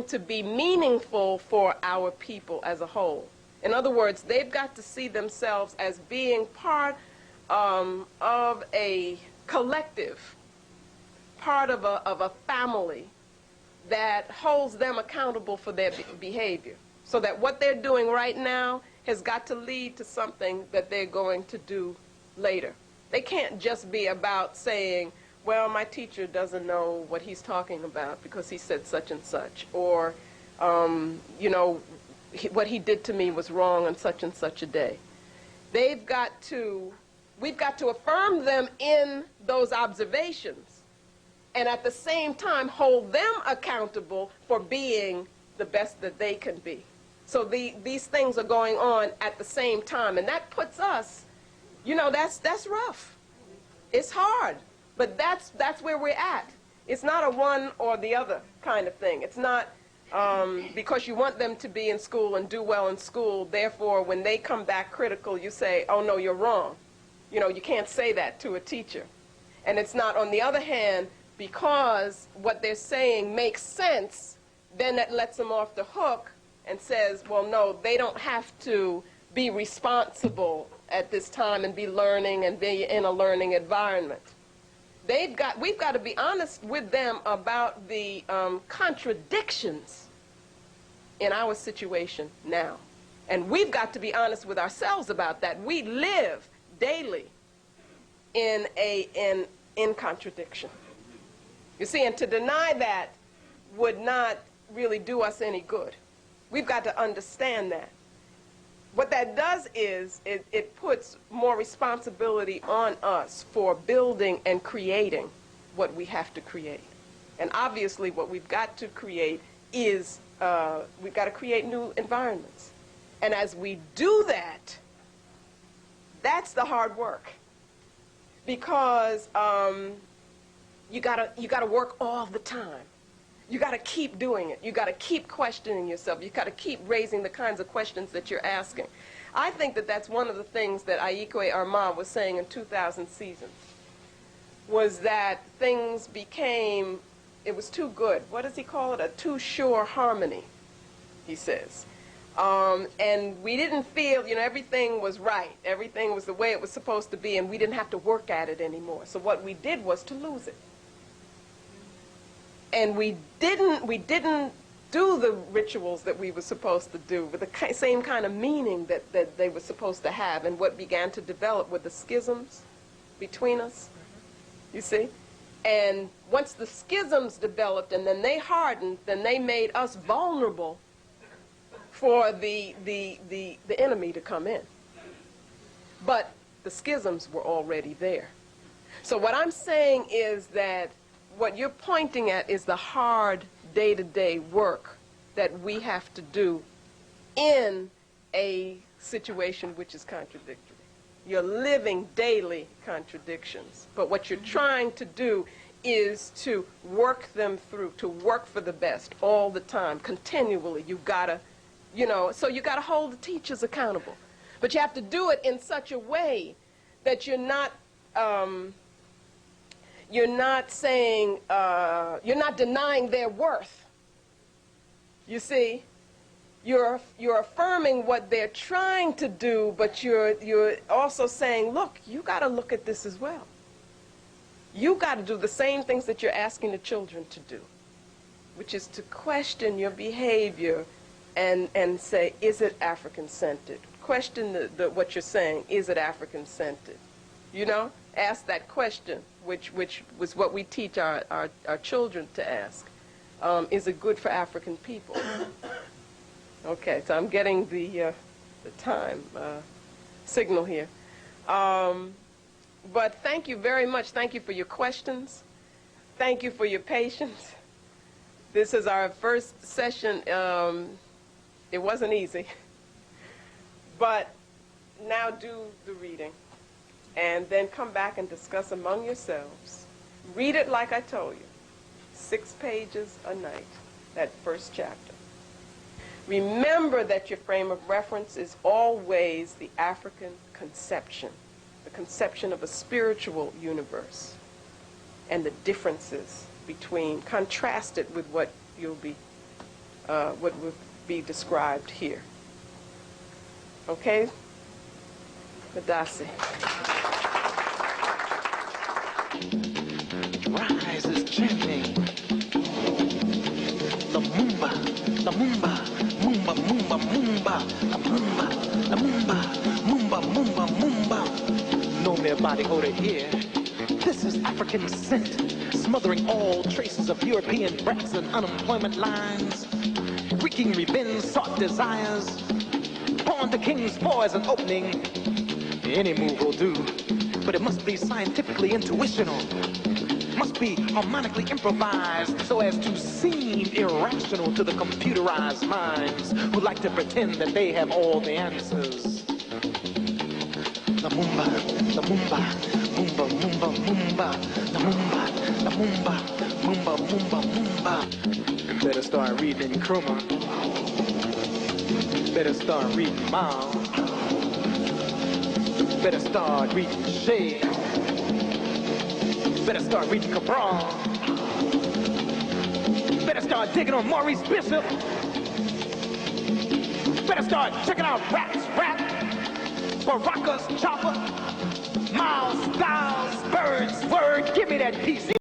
to be meaningful for our people as a whole. In other words, they've got to see themselves as being part of a collective, part of a family that holds them accountable for their behavior, so that what they're doing right now has got to lead to something that they're going to do later. They can't just be about saying, well, my teacher doesn't know what he's talking about because he said such and such, or, you know, what he did to me was wrong on such and such a day. We've got to affirm them in those observations, and at the same time hold them accountable for being the best that they can be. So these things are going on at the same time, and that puts us, you know, that's rough. It's hard, but that's where we're at. It's not a one or the other kind of thing. It's not because you want them to be in school and do well in school, therefore when they come back critical, you say, oh no, you're wrong. You know, you can't say that to a teacher. And it's not, on the other hand, because what they're saying makes sense, then that lets them off the hook and says, well, no, they don't have to be responsible at this time and be learning and be in a learning environment. We've got to be honest with them about the contradictions in our situation now. And we've got to be honest with ourselves about that. We live daily in contradiction. You see, and to deny that would not really do us any good. We've got to understand that. What that does is it puts more responsibility on us for building and creating what we have to create. And obviously what we've got to create is we've got to create new environments. And as we do that, that's the hard work. Because you gotta work all the time. You got to keep doing it. You got to keep questioning yourself. You got to keep raising the kinds of questions that you're asking. I think that that's one of the things that Aikwe Armand was saying in 2000 season, was that things became, it was too good. What does he call it? A too sure harmony, he says. And we didn't feel, you know, everything was right. Everything was the way it was supposed to be, and we didn't have to work at it anymore. So what we did was to lose it. And we didn't do the rituals that we were supposed to do with the same kind of meaning that they were supposed to have. And what began to develop were the schisms between us, you see? And once the schisms developed and then they hardened, then they made us vulnerable for the enemy to come in. But the schisms were already there. So what I'm saying is that what you're pointing at is the hard day-to-day work that we have to do in a situation which is contradictory. You're living daily contradictions. But what you're trying to do is to work them through, to work for the best all the time, continually. You've got to, you know, so you got to hold the teachers accountable. But you have to do it in such a way that you're not saying, you're not denying their worth. You see, you're affirming what they're trying to do, but you're also saying, look, you got to look at this as well. You got to do the same things that you're asking the children to do, which is to question your behavior and say, is it African-centered? Question what you're saying, is it African-centered? You know, ask that question, which was what we teach our children to ask. Is it good for African people? Okay, so I'm getting the time signal here. But thank you very much. Thank you for your questions. Thank you for your patience. This is our first session. It wasn't easy. But now do the reading. And then come back and discuss among yourselves. Read it like I told you. 6 pages a night, that first chapter. Remember that your frame of reference is always the African conception, the conception of a spiritual universe, and the differences between, contrast it with what you'll be what would be described here. Okay? Madasi. Rise is chanting. The Mumba, the Mumba, Mumba, Mumba, Mumba, the Mumba, the Mumba, Mumba, Mumba, Mumba. Know their body odor here. This is African scent, smothering all traces of European brats and unemployment lines, wreaking revenge, sought desires. Pawn to king's boys an opening. Any move will do, but it must be scientifically intuitional. Must be harmonically improvised so as to seem irrational to the computerized minds who like to pretend that they have all the answers. The Mumba, the Mumba, Mumba, Mumba, Mumba, the Mumba, the Mumba, Mumba, Mumba, Mumba. Better start reading Nkrumah. Better start reading Mao. Better start reading Shea. Better start reading Cabral. Better start digging on Maurice Bishop. Better start checking out Rap's Rap, Baraka's Chopper, Miles Styles, Bird's Word. Give me that piece.